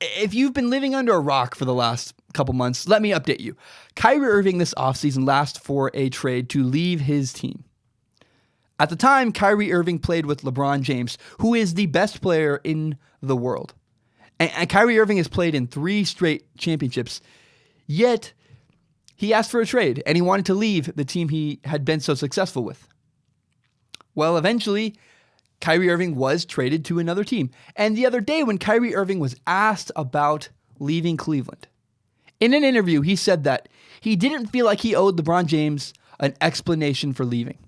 If you've been living under a rock for the last couple months, let me update you. Kyrie Irving this offseason asked for a trade to leave his team. At the time, Kyrie Irving played with LeBron James, who is the best player in the world. And Kyrie Irving has played in 3 straight championships, yet he asked for a trade, and he wanted to leave the team he had been so successful with. Well, eventually, Kyrie Irving was traded to another team. And the other day when Kyrie Irving was asked about leaving Cleveland, in an interview, he said that he didn't feel like he owed LeBron James an explanation for leaving.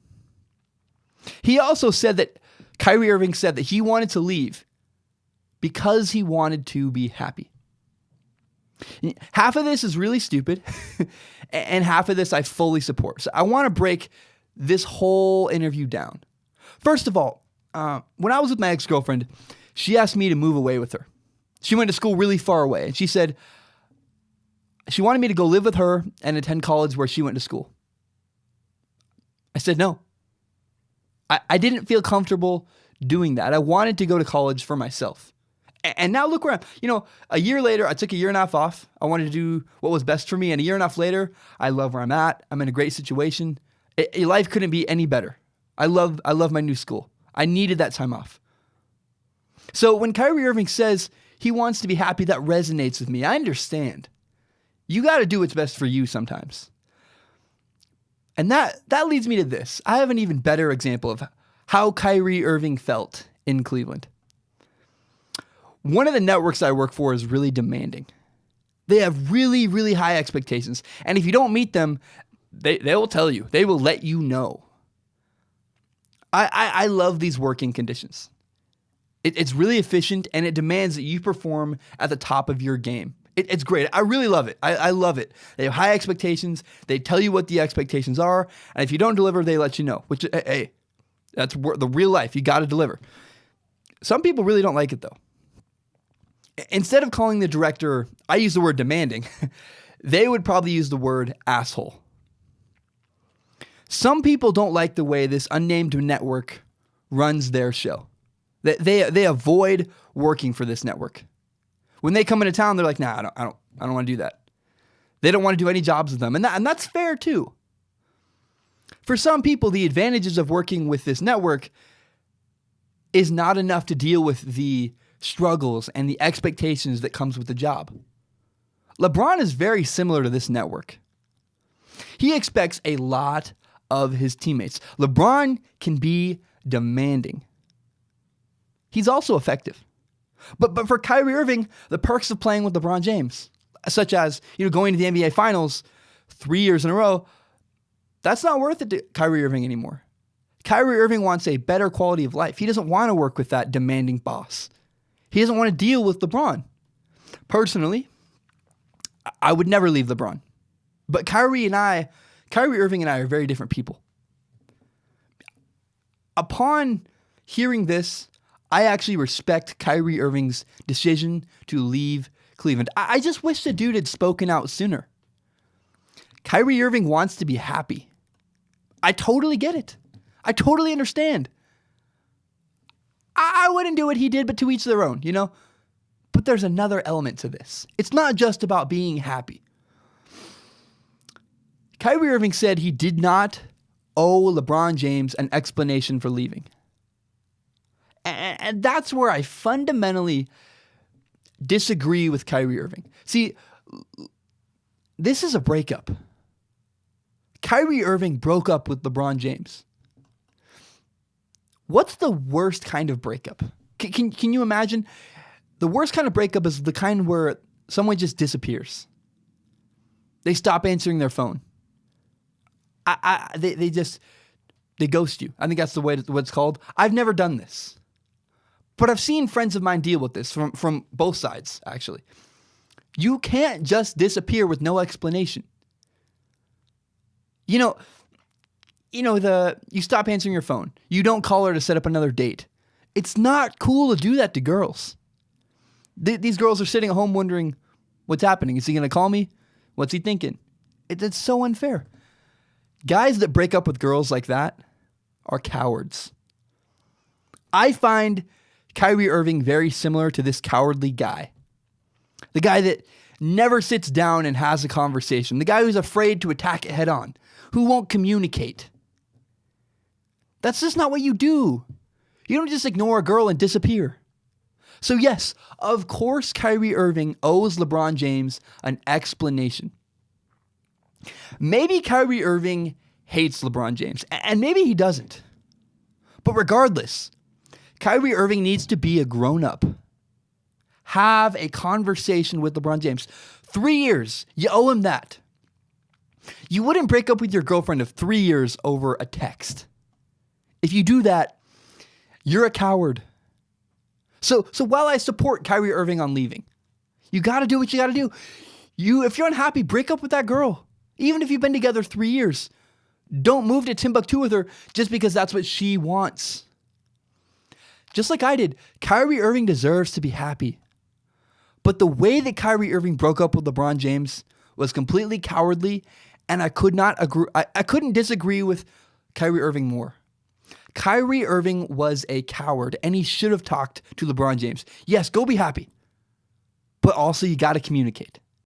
He also said that Kyrie Irving said that he wanted to leave because he wanted to be happy. Half of this is really stupid, and half of this I fully support. So I want to break this whole interview down. First of all, when I was with my ex-girlfriend, she asked me to move away with her. She went to school really far away, and she said she wanted me to go live with her and attend college where she went to school. I said no. I didn't feel comfortable doing that. I wanted to go to college for myself. And now look where I'm. A year later, I took a year and a half off. I wanted to do what was best for me. And a year and a half later, I love where I'm at. I'm in a great situation. Life couldn't be any better. I love my new school. I needed that time off. So when Kyrie Irving says he wants to be happy, that resonates with me. I understand. You got to do what's best for you sometimes. And that leads me to this. I have an even better example of how Kyrie Irving felt in Cleveland. One of the networks I work for is really demanding. They have really, really high expectations. And if you don't meet them, they will tell you. They will let you know. I love these working conditions. It's really efficient, and it demands that you perform at the top of your game. It's great. I really love it. I love it. They have high expectations. They tell you what the expectations are. And if you don't deliver, they let you know. Which, hey, that's the real life. You got to deliver. Some people really don't like it, though. Instead of calling the director, I use the word demanding, they would probably use the word asshole. Some people don't like the way this unnamed network runs their show. They avoid working for this network. When they come into town, they're like, nah, I don't want to do that. They don't want to do any jobs with them. And that's fair too. For some people, the advantages of working with this network is not enough to deal with the struggles and the expectations that comes with the job. LeBron is very similar to this network. He expects a lot of his teammates. LeBron can be demanding. He's also effective. But for Kyrie Irving, the perks of playing with LeBron James, such as going to the NBA Finals 3 years in a row, that's not worth it to Kyrie Irving anymore. Kyrie Irving wants a better quality of life. He doesn't want to work with that demanding boss. He doesn't want to deal with LeBron. Personally, I would never leave LeBron. But Kyrie Irving and I are very different people. Upon hearing this, I actually respect Kyrie Irving's decision to leave Cleveland. I just wish the dude had spoken out sooner. Kyrie Irving wants to be happy. I totally get it. I totally understand. I wouldn't do what he did, but to each their own, But there's another element to this. It's not just about being happy. Kyrie Irving said he did not owe LeBron James an explanation for leaving. And that's where I fundamentally disagree with Kyrie Irving. See, this is a breakup. Kyrie Irving broke up with LeBron James. What's the worst kind of breakup? Can you imagine? The worst kind of breakup is the kind where someone just disappears. They stop answering their phone. They ghost you. I think that's what it's called. I've never done this. But I've seen friends of mine deal with this from both sides, actually. You can't just disappear with no explanation. You stop answering your phone. You don't call her to set up another date. It's not cool to do that to girls. These girls are sitting at home wondering, what's happening? Is he going to call me? What's he thinking? It's so unfair. Guys that break up with girls like that are cowards. I find Kyrie Irving very similar to this cowardly guy. The guy that never sits down and has a conversation. The guy who's afraid to attack it head on. Who won't communicate. That's just not what you do. You don't just ignore a girl and disappear. So yes, of course Kyrie Irving owes LeBron James an explanation. Maybe Kyrie Irving hates LeBron James, and maybe he doesn't. But regardless, Kyrie Irving needs to be a grown-up. Have a conversation with LeBron James. 3 years, you owe him that. You wouldn't break up with your girlfriend of 3 years over a text. If you do that, you're a coward. So while I support Kyrie Irving on leaving, you got to do what you got to do. If you're unhappy, break up with that girl. Even if you've been together 3 years. Don't move to Timbuktu with her just because that's what she wants. Just like I did, Kyrie Irving deserves to be happy. But the way that Kyrie Irving broke up with LeBron James was completely cowardly, and I couldn't disagree with Kyrie Irving more. Kyrie Irving was a coward, and he should have talked to LeBron James. Yes, go be happy. But also, you got to communicate.